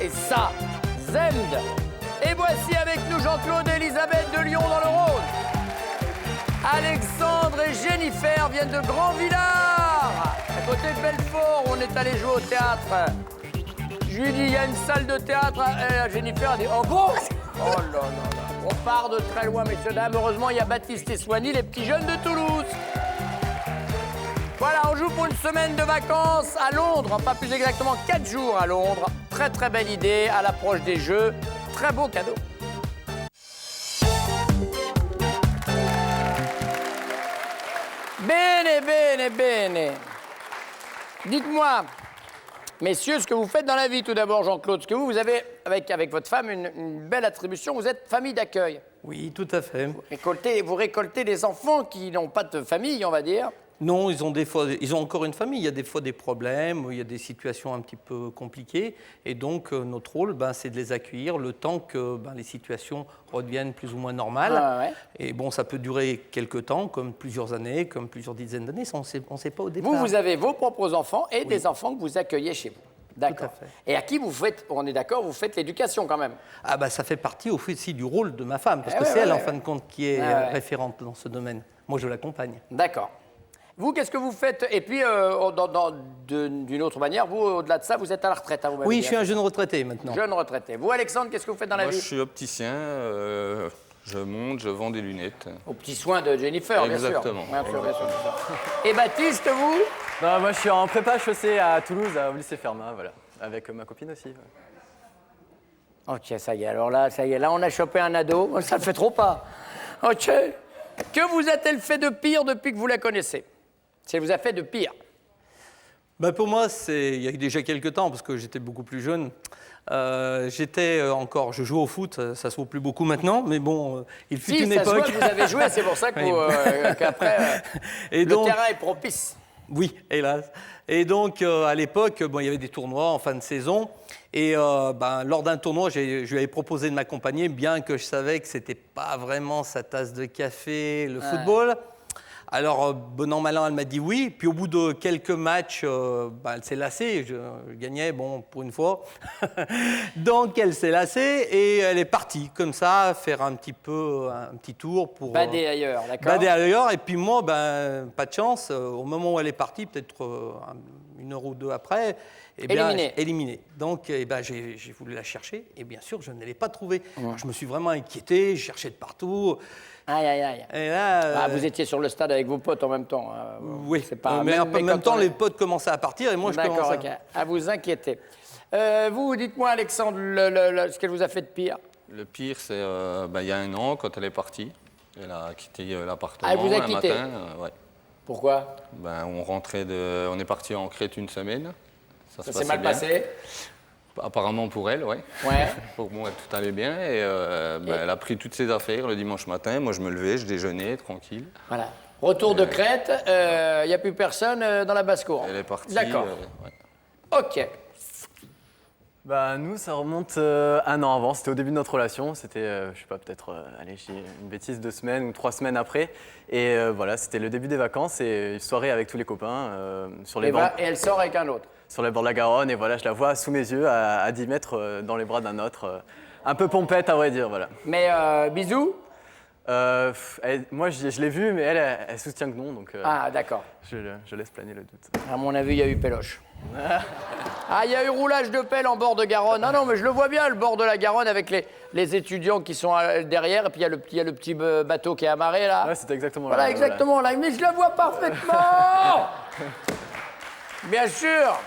et ça, Zend. Et voici avec nous Jean-Claude et Elisabeth de Lyon dans le Rhône. Alexandre et Jennifer viennent de Grand Villard, à côté de Belfort, où on est allé jouer au théâtre. Je lui dis, il y a une salle de théâtre, et Jennifer a dit, oh bon? Oh là là là, on part de très loin, messieurs, dames. Heureusement, il y a Baptiste et Soigny, les petits jeunes de Toulouse. Voilà, on joue pour une semaine de vacances à Londres, pas plus exactement 4 jours à Londres. Très très belle idée à l'approche des Jeux, très beau cadeau. Bene, bene, bene. Dites-moi, messieurs, ce que vous faites dans la vie, tout d'abord, Jean-Claude, ce que vous avez, avec votre femme, une belle attribution, vous êtes famille d'accueil. Oui, tout à fait. Vous récoltez des enfants qui n'ont pas de famille, on va dire. Non, ils ont encore une famille. Il y a des fois des problèmes, il y a des situations un petit peu compliquées. Et donc, notre rôle, c'est de les accueillir le temps que les situations redeviennent plus ou moins normales. Ah, ouais. Et bon, ça peut durer quelques temps, comme plusieurs années, comme plusieurs dizaines d'années. On ne sait pas au départ. Vous avez vos propres enfants et des enfants que vous accueillez chez vous. D'accord. Tout à fait. Et à qui vous faites, on est d'accord, vous faites l'éducation quand même. Ah ça fait partie aussi du rôle de ma femme, parce que c'est elle, en fin de compte, qui est référente dans ce domaine. Moi, je l'accompagne. D'accord. Vous, qu'est-ce que vous faites? Et puis, d'une autre manière, vous, au-delà de ça, vous êtes à la retraite, hein, vous m'avez Oui, dit, je suis un jeune retraité maintenant. Jeune retraité. Vous, Alexandre, qu'est-ce que vous faites dans la Moi, vie? je suis opticien, je monte, je vends des lunettes. Aux petits soins de Jennifer, Exactement. Bien sûr. Et Baptiste, vous? Non, moi je suis en prépa HEC à Toulouse, au lycée Fermat, voilà. Avec ma copine aussi. Ouais. Ok, ça y est, alors là, là, on a chopé un ado, ça ne fait trop pas. Ok. Que vous a-t-elle fait de pire depuis que vous la connaissez? Si elle vous a fait de pire? Pour moi, il y a déjà quelques temps, parce que j'étais beaucoup plus jeune. Je jouais au foot, ça se voit plus beaucoup maintenant, mais bon, il fut une époque. Si, ça se voit que vous avez joué, c'est pour ça que qu'après, le terrain est propice. Oui, hélas. Et donc, à l'époque, il y avait des tournois en fin de saison. Et lors d'un tournoi, je lui avais proposé de m'accompagner, bien que je savais que ce n'était pas vraiment sa tasse de café, le football. Alors, bon an, mal an, elle m'a dit oui. Puis au bout de quelques matchs, elle s'est lassée. Je gagnais, pour une fois. Donc, elle s'est lassée et elle est partie, comme ça, faire un petit tour pour... Bader ailleurs, d'accord. Bader ailleurs. Et puis moi, pas de chance. Au moment où elle est partie, peut-être une heure ou deux après... Éliminée. Donc, j'ai voulu la chercher. Et bien sûr, je ne l'ai pas trouvée. Alors, je me suis vraiment inquiété. Je cherchais de partout. Aïe. Et là, vous étiez sur le stade avec vos potes en même temps. Oui, mais en même temps, les potes commençaient à partir et moi, je commençais à... D'accord, à vous inquiéter. Vous, dites-moi, Alexandre, ce qu'elle vous a fait de pire? Le pire, c'est il y a un an, quand elle est partie. Elle a quitté l'appartement elle vous a un quitté. matin. Ouais. Pourquoi? On est parti en Crète une semaine. Ça s'est mal passé? Apparemment pour elle, oui. Ouais. Pour moi, tout allait bien. Et elle a pris toutes ses affaires le dimanche matin. Moi, je me levais, je déjeunais, tranquille. Voilà. Retour de Crète, il n'y a plus personne dans la basse-cour. Elle est partie. D'accord. Ok. Nous, ça remonte un an avant. C'était au début de notre relation. C'était, je sais pas, peut-être, je dis une bêtise, 2 semaines ou 3 semaines après. Et voilà, c'était le début des vacances et une soirée avec tous les copains sur les bancs. Et elle sort avec un autre? Sur les bords de la Garonne. Et voilà, je la vois sous mes yeux à 10 mètres dans les bras d'un autre. Un peu pompette, à vrai dire, voilà. Mais bisous? Moi, je l'ai vue, mais elle soutient que non. Donc, ah, d'accord. Je laisse planer le doute. À mon avis, il y a eu péloche. Il y a eu roulage de pelle en bord de Garonne. Ah non, mais je le vois bien, le bord de la Garonne, avec les étudiants qui sont derrière, et puis il y a le petit bateau qui est amarré, là. Ouais, c'était exactement là. Voilà, exactement là. Mais je le vois parfaitement. Bien sûr.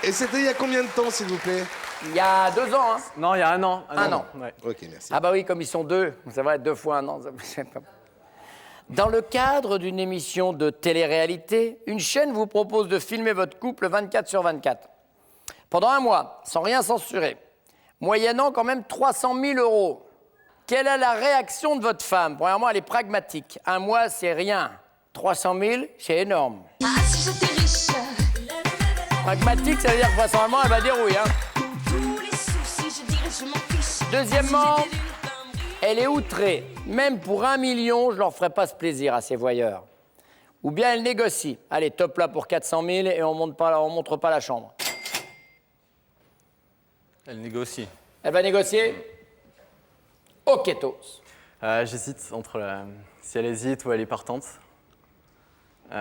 Et c'était il y a combien de temps, s'il vous plaît? Il y a 2 ans, hein. Non, il y a 1 an. Un an. Ouais. Ok, merci. Ah bah oui, comme ils sont 2, ça va être 2 fois 1 an. Dans le cadre d'une émission de télé-réalité, une chaîne vous propose de filmer votre couple 24/24. Pendant 1 mois, sans rien censurer, moyennant quand même 300 000 €. Quelle est la réaction de votre femme? Premièrement, elle est pragmatique. 1 mois, c'est rien. 300 000, c'est énorme. Ah, si j'étais riche. Pragmatique, ça veut dire que facilement, elle va dire oui. Hein. Tous les soucis, je dirais je m'en fiche. Deuxièmement, elle est outrée. Même pour 1 million, je leur ferai pas ce plaisir à ces voyeurs. Ou bien elle négocie. Allez, top là pour 400 000 et on montre pas la chambre. Elle négocie. Elle va négocier. Oketos. J'hésite entre si elle hésite ou elle est partante. Vous,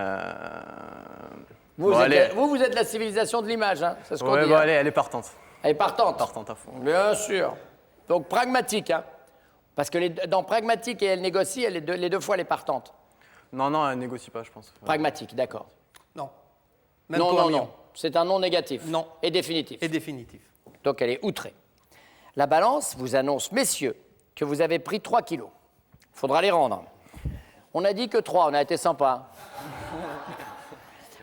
Bon, vous, allez. êtes, vous êtes la civilisation de l'image, hein, c'est ce qu'on Ouais, dit. bon, hein. allez, elle est partante. Elle est partante. Partante à fond. Bien sûr. Donc pragmatique, hein. Parce que dans pragmatique et elle négocie, les deux fois elle est partante. Non, elle négocie pas, je pense. Pragmatique, d'accord. Non. Même Non, pour un non, million. non. C'est un non négatif. Non. Et définitif. Et définitif. Donc elle est outrée. La balance vous annonce, messieurs, que vous avez pris 3 kilos. Il faudra les rendre. On a dit que 3, on a été sympa.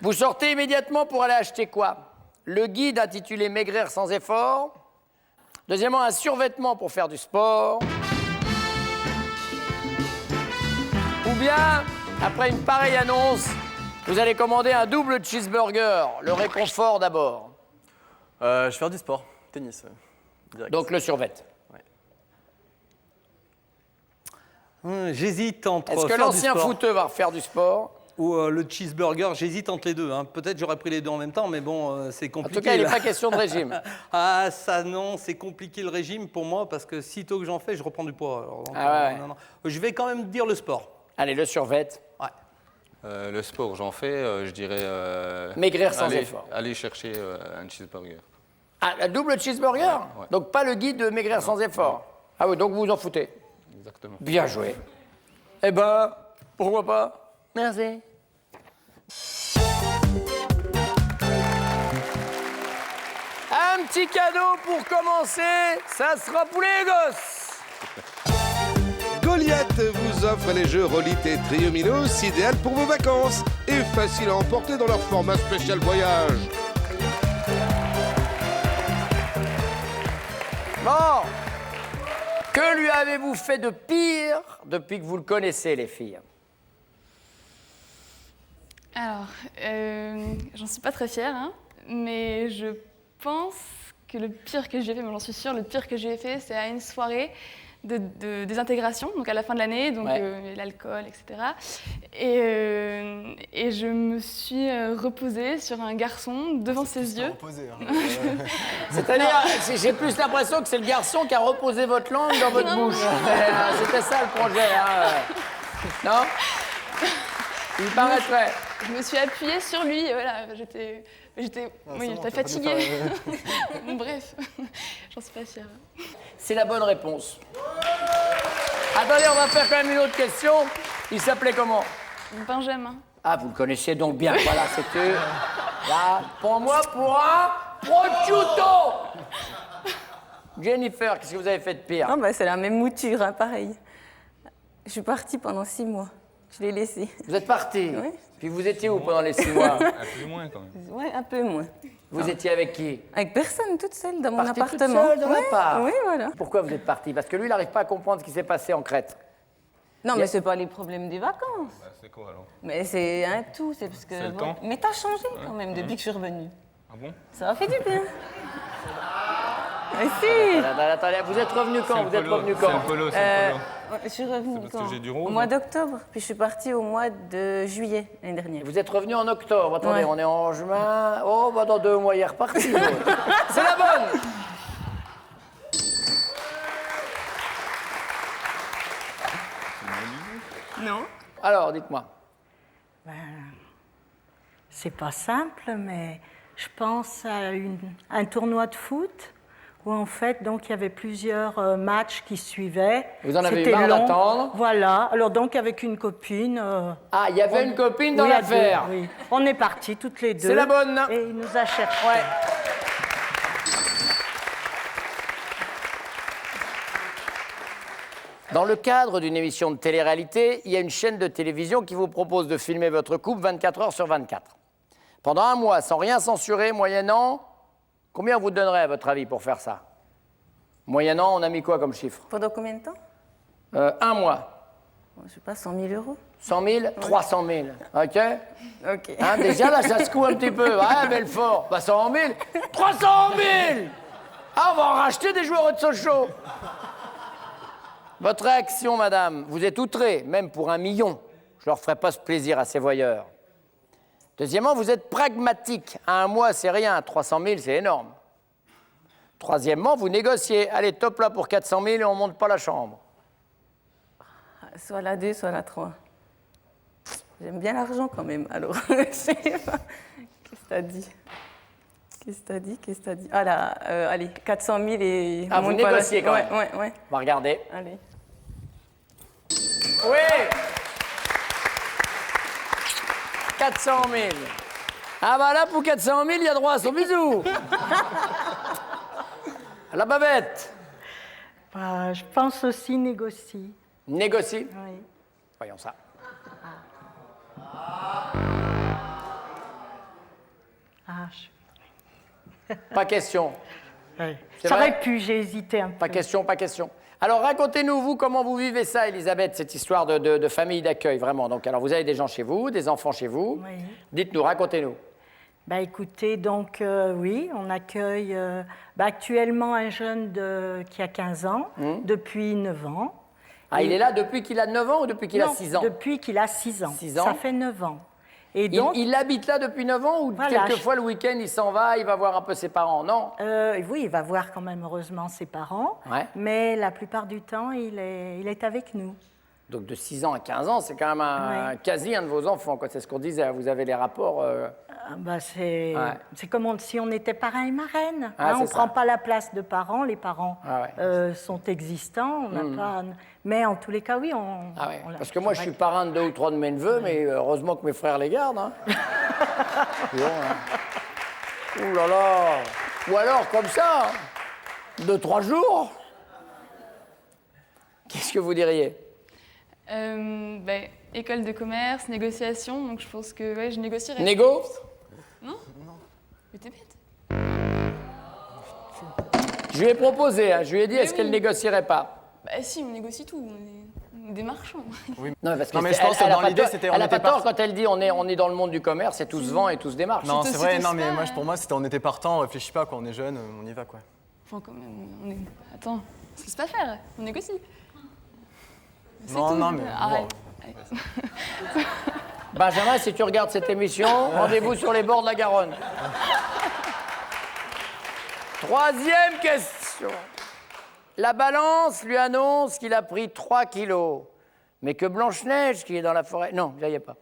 Vous sortez immédiatement pour aller acheter quoi? Le guide intitulé Maigrir sans effort. Deuxièmement, un survêtement pour faire du sport. Ou bien, après une pareille annonce, vous allez commander un double cheeseburger, le réconfort d'abord. Je vais faire du sport, tennis. Direct. Donc le survêt. J'hésite entre Est-ce que faire du l'ancien sport footeux va faire du sport? ou le cheeseburger. J'hésite entre les deux. Hein. Peut-être j'aurais pris les deux en même temps, mais bon, c'est En compliqué. tout cas, il n'est là. pas question de régime. Ah, ça non, c'est compliqué le régime pour moi parce que sitôt que j'en fais, je reprends du poids. Alors, donc, Ah ouais. non. Je vais quand même dire le sport. Allez, le survêt. Ouais. Le sport, j'en fais, je dirais. Maigrir sans effort. Aller chercher un cheeseburger. Ah, la double cheeseburger? Ouais. Donc pas le guide de maigrir sans effort. Ah oui, donc vous vous en foutez. Exactement. Bien joué. Eh ben, pourquoi pas? Merci. Un petit cadeau pour commencer, ça sera pour les gosses. Goliath vous offre les jeux Rolite et Triominos, idéal pour vos vacances et facile à emporter dans leur format spécial voyage. Bon, que lui avez-vous fait de pire depuis que vous le connaissez, les filles? Alors, j'en suis pas très fière, hein, mais je pense que le pire que j'ai fait, mais j'en suis sûre, le pire que j'ai fait, c'est à une soirée de désintégration, donc à la fin de l'année, donc Ouais. l'alcool, etc. Et je me suis reposée sur un garçon devant ses yeux. C'est-à-dire, j'ai plus l'impression que c'est le garçon qui a reposé votre langue dans votre Non. bouche. C'était ça le projet, hein. Non? Il paraîtrait. Je me suis appuyée sur lui, et voilà, j'étais fatiguée. Bref, j'en suis pas fière. C'est la bonne réponse. Attendez, on va faire quand même une autre question. Il s'appelait comment? Benjamin. Ah, vous le connaissiez donc bien. Voilà, c'était... Là, pour moi, pour un prosciutto. Jennifer, qu'est-ce que vous avez fait de pire? Ah bah, c'est la même mouture, hein, pareil. Je suis partie pendant 6 mois. Je l'ai laissé. Vous êtes parti. Oui. Puis vous étiez où pendant les 6 mois? Un peu moins quand même. Ouais, un peu moins. Vous étiez avec qui? Avec personne, toute seule, dans mon Partie toute appartement. seule dans Ouais, l'appart. Oui, voilà. Pourquoi vous êtes parti? Parce que lui, il n'arrive pas à comprendre ce qui s'est passé en Crète. Non, mais c'est pas les problèmes des vacances. C'est quoi alors? Mais c'est un tout, c'est parce que... C'est le temps. Mais t'as changé quand même depuis que je suis revenue. Ah bon? Ça a fait du bien. Mais si. Attendez, vous êtes revenu quand? Vous êtes revenu quand? C'est le polo, c'est le polo. Je suis revenue parce que quand j'ai du rose, Au mois hein. d'octobre. Puis je suis partie au mois de juillet l'année dernière. Vous êtes revenu en octobre. Attendez, Ouais. on est en juin. Oh, bah dans 2 mois, il est reparti. C'est la bonne. Non. Alors, dites-moi. C'est pas simple, mais je pense à un tournoi de foot où en fait donc il y avait plusieurs matchs qui suivaient. Vous en avez eu C'était marre long. d'attendre. Voilà. Alors donc avec une copine. Ah, il y avait une copine dans oui, à l'affaire. deux, oui. On est partis toutes les deux. C'est la bonne. Et il nous a cherchés. Ouais. Dans le cadre d'une émission de télé-réalité, il y a une chaîne de télévision qui vous propose de filmer votre couple 24 heures sur 24. Pendant 1 mois, sans rien censurer, moyennant... Combien vous donnerez, à votre avis, pour faire ça? Moyennant, on a mis quoi comme chiffre? Pendant combien de temps? 1 mois. Je sais pas, 100 000 euros. 100 000? 300 000. OK? Ok. Hein, déjà, là, ça secoue un petit peu. Ah, Belfort, bah 100 000. 300 000! Ah, on va en racheter des joueurs de Sochaux. Votre réaction, madame, vous êtes outrée, même pour 1 million. Je leur ferai pas ce plaisir à ces voyeurs. Deuxièmement, vous êtes pragmatique. À 1 mois, c'est rien. 300 000, c'est énorme. Troisièmement, vous négociez. Allez, top là pour 400 000 et on monte pas la chambre. Soit la 2, soit la 3. J'aime bien l'argent quand même, alors. Je sais pas. Qu'est-ce que t'as dit? Qu'est-ce que t'as dit? Ah là, allez, 400 000 et... Ah, vous négociez quand même. Ouais. On va regarder. Allez. Oui 400 000. Ah bah là, pour 400 000, il y a droit à son bisou. La Babette. Bah, je pense aussi négocie. Négocie. Oui. Voyons ça. Ah, Pas question. ouais. C'est Ça vrai aurait pu, j'ai hésité un peu. Pas question, pas question. Alors racontez-nous, vous, comment vous vivez ça, Elisabeth, cette histoire de famille d'accueil, vraiment. Donc, alors, vous avez des gens chez vous, des enfants chez vous. Oui. Dites-nous, racontez-nous. Bah, écoutez, donc oui, on accueille actuellement un jeune qui a 15 ans, depuis 9 ans. Ah, il est là depuis qu'il a 9 ans ou depuis qu'il a Non, 6 ans? depuis qu'il a 6 ans. 6 ans. Ça fait 9 ans. Et Il, donc, il habite là depuis 9 ans ou Voilà, quelquefois le week-end il s'en va, il va voir un peu ses parents? Non. oui, il va voir quand même heureusement ses parents, Ouais. mais la plupart du temps, il est avec nous. Donc de 6 ans à 15 ans, c'est quand même Ouais. quasi un de vos enfants, quoi. C'est ce qu'on disait. Vous avez les rapports. Ah, bah, c'est Ouais. c'est comme si on était parrain et marraine. Ah, on ne c'est prend ça. pas la place de parents, les parents Ah ouais. sont existants, on n'a pas... Mais en tous les cas, oui, on... Ah ouais. on l'a- Parce que moi, je c'est suis vrai parrain de 2 ou 3 de mes neveux, mais heureusement que mes frères les gardent. Hein. Bon, hein. Ouh là là. Ou alors, comme ça, 2-3 jours. Qu'est-ce que vous diriez? École de commerce, négociation, donc je pense que ouais, je négocierais. Négo? Non. Mais t'es bête. Je lui ai proposé, hein. Je lui ai dit, Mais est-ce qu'elle oui. négocierait pas? Bah si, on négocie tout, on est des marchands. Non, parce que Non, mais c'est- je pense que elle a dans pas l'idée, tort- c'était, Elle on n'a pas était tort part- quand elle dit on est dans le monde du commerce et tout se vend et tout se démarche. Non, C'est c'est aussi vrai, tout non, ça, mais moi, hein. pour moi, c'était on était partant, on réfléchit pas, quand on est jeune, on y va, quoi. Enfin quand même, on est... Attends, on se laisse pas faire, on négocie. C'est Non, tout. non, mais Arrête. bon. Allez. Benjamin, si tu regardes cette émission, rendez-vous sur les bords de la Garonne. Troisième question. La balance lui annonce qu'il a pris 3 kilos, mais que Blanche-Neige, qui est dans la forêt... Non, là, il n'y a pas.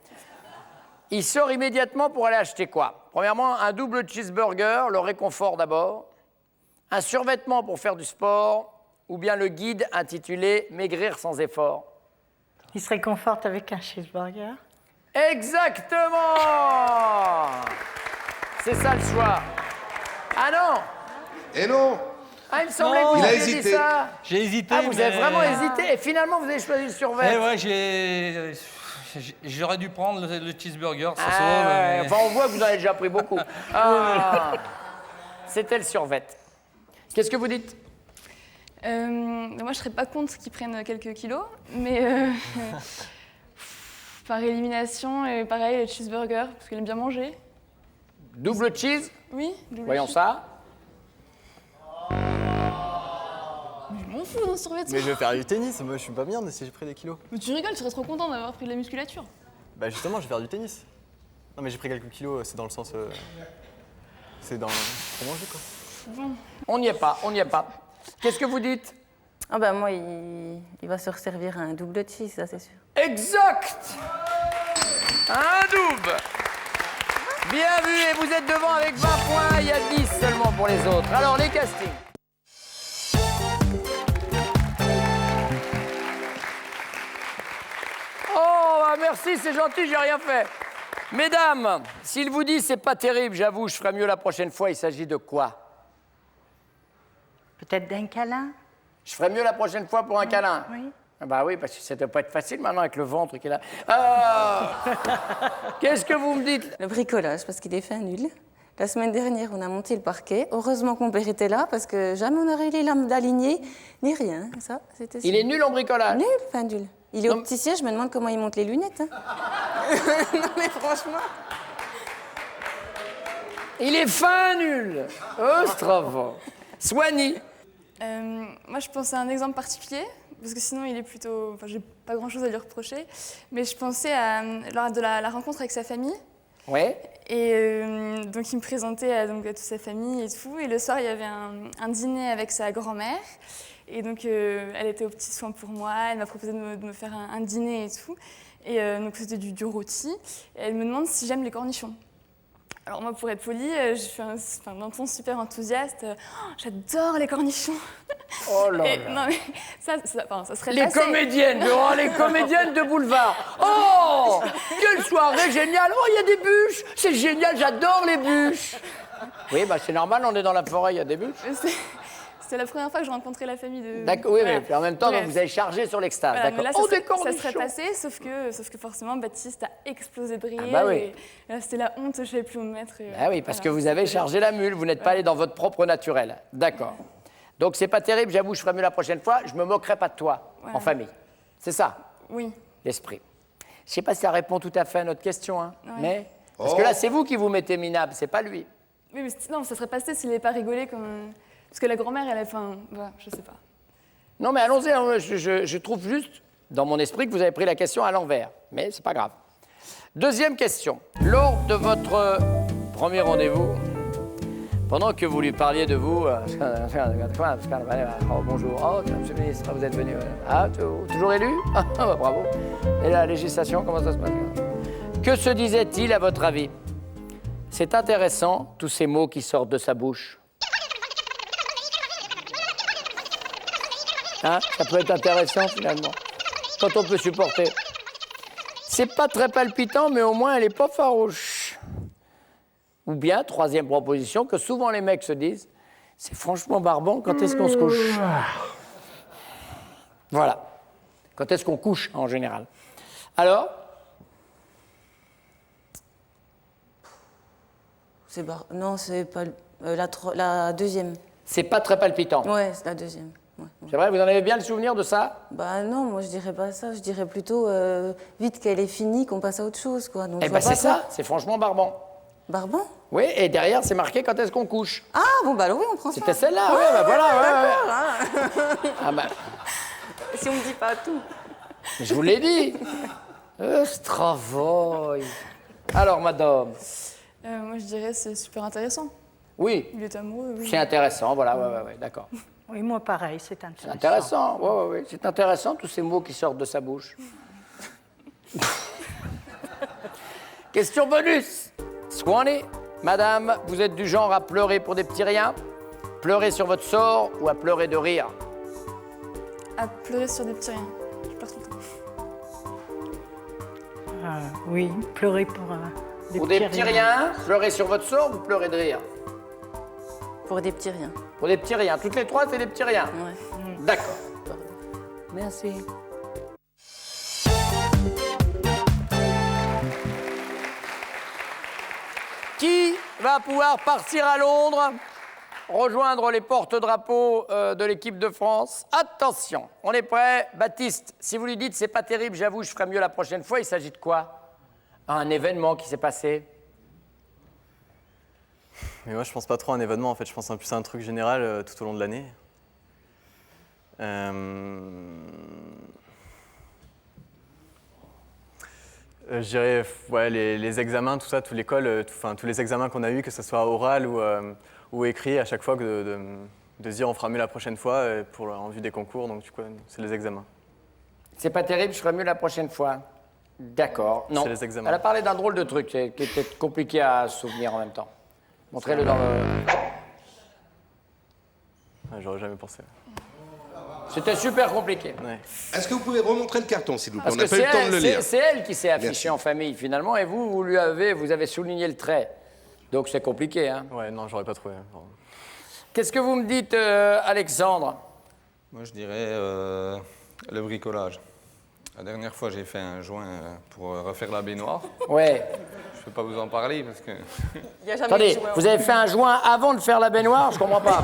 Il sort immédiatement pour aller acheter quoi? Premièrement, un double cheeseburger, le réconfort d'abord, un survêtement pour faire du sport, ou bien le guide intitulé « Maigrir sans effort ». Il se réconforte avec un cheeseburger. Exactement! C'est ça le choix. Ah non! Et non, Ah, il me semblait que vous Il a aviez dit hésité. ça. J'ai hésité. Ah, vous avez mais- vraiment hésité et finalement vous avez choisi le survêt. Eh ouais, j'aurais dû prendre le cheeseburger, ça Ah, sauve. ouais. mais- Enfin, on voit que vous en avez déjà pris beaucoup. Ah. C'était le survêt. Qu'est-ce que vous dites? Moi, je serais pas contre qu'ils prennent quelques kilos, mais par élimination, et pareil, le cheeseburger, parce qu'elle aime bien manger. Double cheese? Oui, double Voyons cheese. ça. Mais je m'en fous d'un survêtement. Mais je vais faire du tennis, moi je suis pas bien si j'ai pris des kilos. Mais tu rigoles, tu serais trop content d'avoir pris de la musculature. Bah justement, je vais faire du tennis. Non mais j'ai pris quelques kilos, c'est dans le sens... c'est dans... pour manger, quoi. On n'y est pas, on n'y est pas. Qu'est-ce que vous dites? Ah ben moi, il va se resservir un double cheese, ça c'est sûr. Exact! Un double! Bien vu, et vous êtes devant avec 20 points, il y a 10 seulement pour les autres. Alors, les castings. Oh, bah merci, c'est gentil, j'ai rien fait. Mesdames, s'il vous dit c'est pas terrible, j'avoue, je ferai mieux la prochaine fois, il s'agit de quoi? Peut-être d'un câlin. Je ferai mieux la prochaine fois pour un câlin. Oui. Ah bah oui, parce que ça ne doit pas être facile maintenant avec le ventre qui est là. Ah Qu'est-ce que vous me dites? Le bricolage, parce qu'il est fait nul. La semaine dernière, on a monté le parquet. Heureusement que mon père était là, parce que jamais on aurait eu les lames d'aligner, ni rien. Ça, c'était Il est nul en bricolage. nul, enfin nul. Il est Non, au petit siège, je me demande comment il monte les lunettes. Hein. Non mais franchement. Il est fin nul. Ostrava. Soigny. Moi, je pense à un exemple particulier, parce que sinon, il est plutôt... Enfin, j'ai pas grand-chose à lui reprocher. Mais je pensais à, lors de la rencontre avec sa famille. Ouais. Et donc, il me présentait à toute sa famille et tout. Et le soir, il y avait un dîner avec sa grand-mère. Et donc, elle était aux petits soins pour moi. Elle m'a proposé de me faire un dîner et tout. Et donc, c'était du rôti. Et elle me demande si j'aime les cornichons. Alors moi, pour être polie, je fais un ton super enthousiaste. Oh, j'adore les cornichons. Oh là Et, là. non, mais ça serait Les passé. comédiennes, les comédiennes de boulevard. Oh, quelle soirée géniale. Oh, il y a des bûches. C'est génial, j'adore les bûches. Oui, bah c'est normal, on est dans la forêt, il y a des bûches. C'était la première fois que je rencontrais la famille de... D'accord, oui, Voilà. mais en même temps, donc, Bref. vous avez chargé sur l'extase. Voilà, mais D'accord. là, Des ça cornichons. serait passé, sauf que forcément, Baptiste a explosé de rire. Ah bah oui. Et là, c'était la honte, je ne savais plus où me mettre. Ah oui, parce que vous avez chargé la mule, vous n'êtes pas allé dans votre propre naturel. D'accord. Donc c'est pas terrible, j'avoue, je ferai mieux la prochaine fois, je me moquerai pas de toi, en famille. C'est ça, Oui. l'esprit. Je sais pas si ça répond tout à fait à notre question, hein, Ouais. mais... Parce que là, c'est vous qui vous mettez minable, c'est pas lui. Oui, mais non, ça serait passé s'il n'avait pas rigolé comme... Parce que la grand-mère, elle a fait un... Voilà, je sais pas. Non, mais allons-y, je trouve juste, dans mon esprit, que vous avez pris la question à l'envers. Mais c'est pas grave. Deuxième question. Lors de votre premier rendez-vous, pendant que vous lui parliez de vous... oh, bonjour. Oh, monsieur le ministre, vous êtes venu. Ah, toujours élu? Ah, bah, bravo. Et la législation, comment ça se passe? Que se disait-il, à votre avis? C'est intéressant, tous ces mots qui sortent de sa bouche. Hein, ça peut être intéressant finalement, quand on peut supporter. C'est pas très palpitant, mais au moins elle est pas farouche. Ou bien, troisième proposition, que souvent les mecs se disent, c'est franchement barbant, quand est-ce qu'on se couche? Voilà. Quand est-ce qu'on couche en général? Alors? Non, c'est pas la deuxième. C'est pas très palpitant. Ouais, c'est la deuxième. Ouais. C'est vrai, vous en avez bien le souvenir de ça? Bah non, moi je dirais pas ça. Je dirais plutôt vite qu'elle est finie, qu'on passe à autre chose, quoi. Donc, Eh je ben vois pas c'est ça, c'est franchement barbant. Barbant? Oui, et derrière c'est marqué quand est-ce qu'on couche. Ah bon, bah alors oui, on prend ça. C'était celle-là, ouais, bah voilà, ouais. Ah bah, Si on me dit pas tout. je vous l'ai dit. Stravoy. Alors, madame. Moi, je dirais c'est super intéressant. Oui, Il est amoureux, oui. c'est intéressant, voilà, ouais, d'accord. Oui, moi pareil, c'est C'est intéressant. intéressant, ouais, c'est intéressant, tous ces mots qui sortent de sa bouche. Question bonus. Swanee, madame, vous êtes du genre à pleurer pour des petits riens? Pleurer sur votre sort ou à pleurer de rire? À pleurer sur des petits riens. Je pleure tout le temps. Oui, pleurer pour Pour des petits riens, pleurer sur votre sort ou pleurer de rire? Pour des petits riens. Pour des petits riens. Toutes les trois, c'est des petits riens. Ouais. D'accord. Merci. Qui va pouvoir partir à Londres, rejoindre les porte-drapeaux de l'équipe de France? Attention, on est prêt. Baptiste, si vous lui dites c'est pas terrible, j'avoue, je ferai mieux la prochaine fois, il s'agit de quoi? Un événement qui s'est passé? Mais moi, je pense pas trop à un événement, en fait. Je pense plus à un truc général tout au long de l'année. Je dirais ouais, les examens, tout ça, toute l'école, tous les examens qu'on a eus, que ce soit oral ou écrit, à chaque fois de se dire on fera mieux la prochaine fois en vue des concours, donc du coup, c'est les examens. C'est pas terrible, je ferai mieux la prochaine fois. D'accord. Non. C'est les examens. Elle a parlé d'un drôle de truc qui était compliqué à se souvenir en même temps. Montrez-le dans le... Ouais, j'aurais jamais pensé. C'était super compliqué. Ouais. Est-ce que vous pouvez remontrer le carton, s'il vous plaît? Parce On n'a que pas eu le temps de le lire. c'est elle qui s'est affichée Merci. en famille, finalement, et vous avez souligné le trait. Donc c'est compliqué, hein. Ouais, non, j'aurais pas trouvé. Qu'est-ce que vous me dites, Alexandre? Moi, je dirais le bricolage. La dernière fois, j'ai fait un joint pour refaire la baignoire. Ouais. Je ne peux pas vous en parler parce que... Il y a jamais Attendez, de jouet, vous avez fait un joint avant de faire la baignoire? Je comprends pas.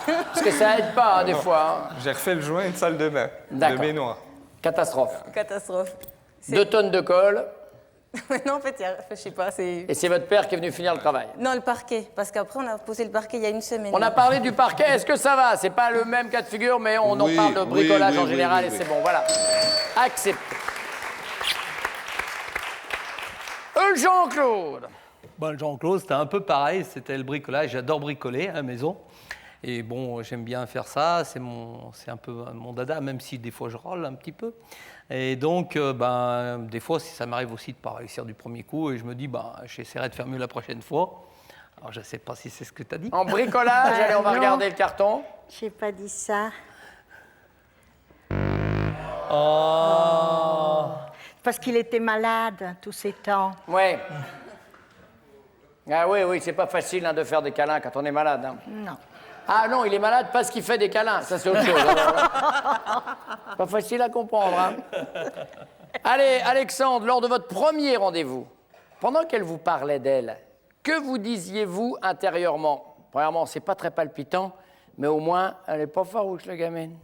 Parce que ça aide pas, hein, des fois. hein. J'ai refait le joint de salle de bain, de D'accord. baignoire. Catastrophe. Catastrophe. 2 tonnes de colle, Non, en fait, je sais pas, c'est... et c'est votre père qui est venu finir le travail. Non, le parquet. Parce qu'après, on a posé le parquet il y a une semaine. On a parlé du parquet, est-ce que ça va? C'est pas le même cas de figure, mais on en Oui, parle de oui, bricolage oui, en oui, général, oui, et oui. c'est bon, voilà. Accepté. le Jean-Claude. Le Jean-Claude, c'était un peu pareil, c'était le bricolage. J'adore bricoler à la maison. Et bon, j'aime bien faire ça, c'est un peu mon dada, même si des fois je râle un petit peu. Et donc, des fois, ça m'arrive aussi de ne pas réussir du premier coup, et je me dis, j'essaierai de faire mieux la prochaine fois. Alors, je ne sais pas si c'est ce que tu as dit. En bricolage, allez, on va regarder le carton. J'ai pas dit ça. Oh. Parce qu'il était malade tous ces temps. Ouais. Ah oui, c'est pas facile de faire des câlins quand on est malade. Hein. Non. Ah non, il est malade parce qu'il fait des câlins, ça c'est autre chose. Pas facile à comprendre. Hein. Allez, Alexandre, lors de votre premier rendez-vous, pendant qu'elle vous parlait d'elle, que vous disiez-vous intérieurement? Premièrement, c'est pas très palpitant, mais au moins, elle est pas farouche, la gamine.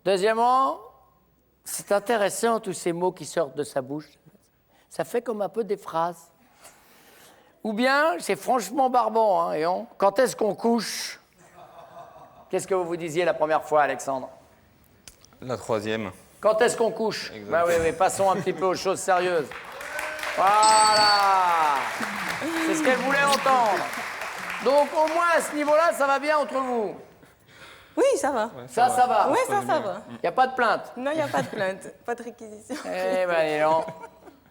Deuxièmement, c'est intéressant tous ces mots qui sortent de sa bouche. Ça fait comme un peu des phrases. Ou bien, c'est franchement barbant, hein, quand est-ce qu'on couche? Qu'est-ce que vous vous disiez la première fois, Alexandre? La troisième. Quand est-ce qu'on couche? Exactement. Oui, passons un petit peu aux choses sérieuses. Voilà. C'est ce qu'elle voulait entendre. Donc, au moins, à ce niveau-là, ça va bien entre vous. Oui, ça va. Ça va. Oui, ça va. Il n'y a pas de plainte. Non, il n'y a pas de plainte, pas de réquisition. Eh ben, non.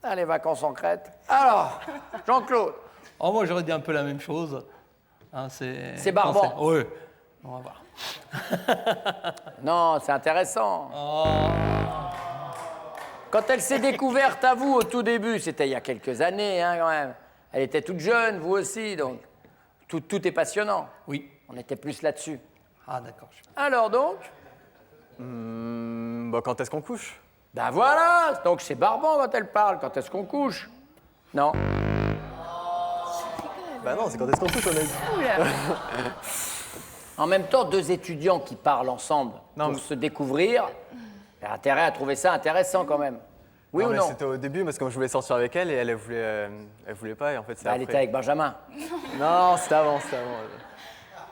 Ah, les vacances en Crète. Alors, Jean-Claude. Oh, moi, j'aurais dit un peu la même chose. Hein, c'est barbant. Oui. On va voir. Non, c'est intéressant. Quand elle s'est découverte à vous au tout début, c'était il y a quelques années, hein, quand même. Elle était toute jeune, vous aussi, donc tout est passionnant. Oui. On était plus là-dessus. Ah, d'accord. Alors donc? Quand est-ce qu'on couche? Ben voilà. Donc c'est barbant quand elle parle. Quand est-ce qu'on couche? Non. Non, c'est quand est-ce qu'on couche, on a dit. En même temps, deux étudiants qui parlent ensemble pour se découvrir, il y a intérêt à trouver ça intéressant quand même. Oui ou non? C'était au début, parce que comme je voulais sortir avec elle, et elle voulait pas, et en fait, c'est après. Elle était avec Benjamin. Non, c'était avant.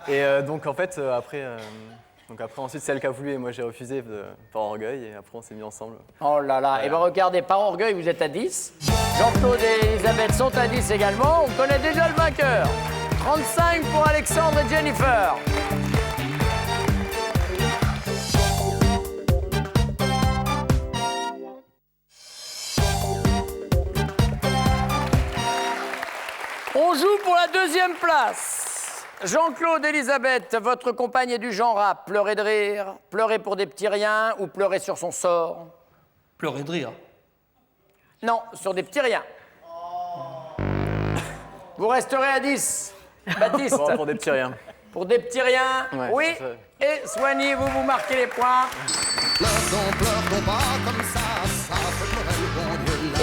Et donc, en fait, après, ensuite, c'est elle qui a voulu, et moi, j'ai refusé par orgueil, et après, on s'est mis ensemble. Oh là là. Et bien regardez, par orgueil, vous êtes à 10. Jean-Claude et Elisabeth sont à 10 également. On connaît déjà le vainqueur. 35 pour Alexandre et Jennifer. On joue pour la deuxième place. Jean-Claude, Elisabeth, votre compagne est du genre à pleurer de rire, pleurer pour des petits riens ou pleurer sur son sort? Pleurer de rire. Non, sur des petits riens. Vous resterez à 10. Baptiste? Pour des petits riens. Pour des petits riens, Ouais, oui. c'est Et Soigny, vous marquez les points.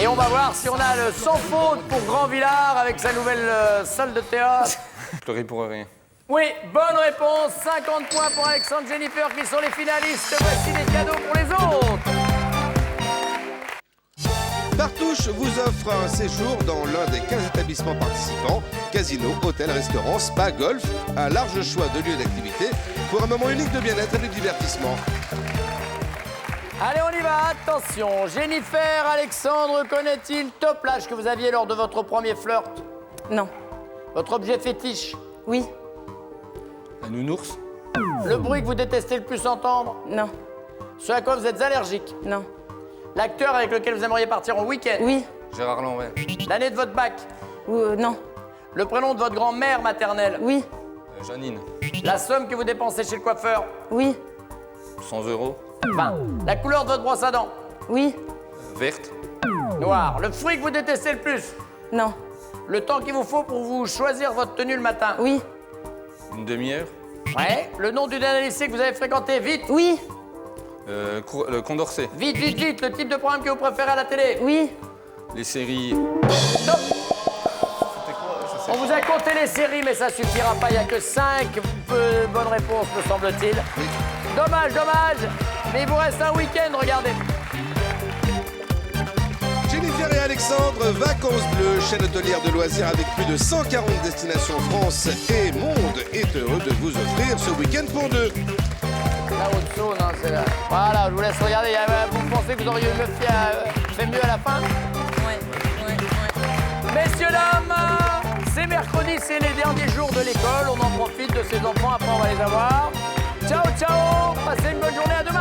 Et on va voir si on a le sans faute pour Grand Villard avec sa nouvelle salle de théâtre. Pleurer pour rien. Oui, bonne réponse. 50 points pour Alexandre, Jennifer qui sont les finalistes. Voici des cadeaux pour les autres. Partouche vous offre un séjour dans l'un des 15 établissements participants, casino, hôtel, restaurant, spa, golf, un large choix de lieux d'activité pour un moment unique de bien-être et de divertissement. Allez, on y va, attention. Jennifer, Alexandre, connaît-il top l'âge que vous aviez lors de votre premier flirt? Non. Votre objet fétiche? Oui. Un nounours. Le bruit que vous détestez le plus entendre? Non. Ce à quoi vous êtes allergique? Non. L'acteur avec lequel vous aimeriez partir en week-end? Oui. Gérard Lanvin. L'année de votre bac? Non. Le prénom de votre grand-mère maternelle? Oui. Janine. La somme que vous dépensez chez le coiffeur? Oui. 100 euros. 20. La couleur de votre brosse à dents? Oui. Verte. Noir. Le fruit que vous détestez le plus? Non. Le temps qu'il vous faut pour vous choisir votre tenue le matin? Oui. Une demi-heure. Ouais. Le nom du dernier lycée que vous avez fréquenté? Vite. Oui. Le Condorcet. Vite, vite, vite. Le type de programme que vous préférez à la télé? Oui. Les séries. Stop. On vous a compté les séries, mais ça suffira pas. Il n'y a que 5 bonnes réponses, me semble-t-il. Dommage, dommage. Mais il vous reste un week-end, regardez. Jennifer et Alexandre, Vacances Bleues, chaîne hôtelière de loisirs avec plus de 140 destinations France et monde, est heureux de vous offrir ce week-end pour deux. La haute zone, hein, c'est là. Voilà, je vous laisse regarder. Vous pensez que vous auriez fait mieux à la fin? Ouais. Messieurs, dames, c'est mercredi, c'est les derniers jours de l'école. On en profite de ces enfants, après on va les avoir. Ciao, ciao, passez une bonne journée à deux.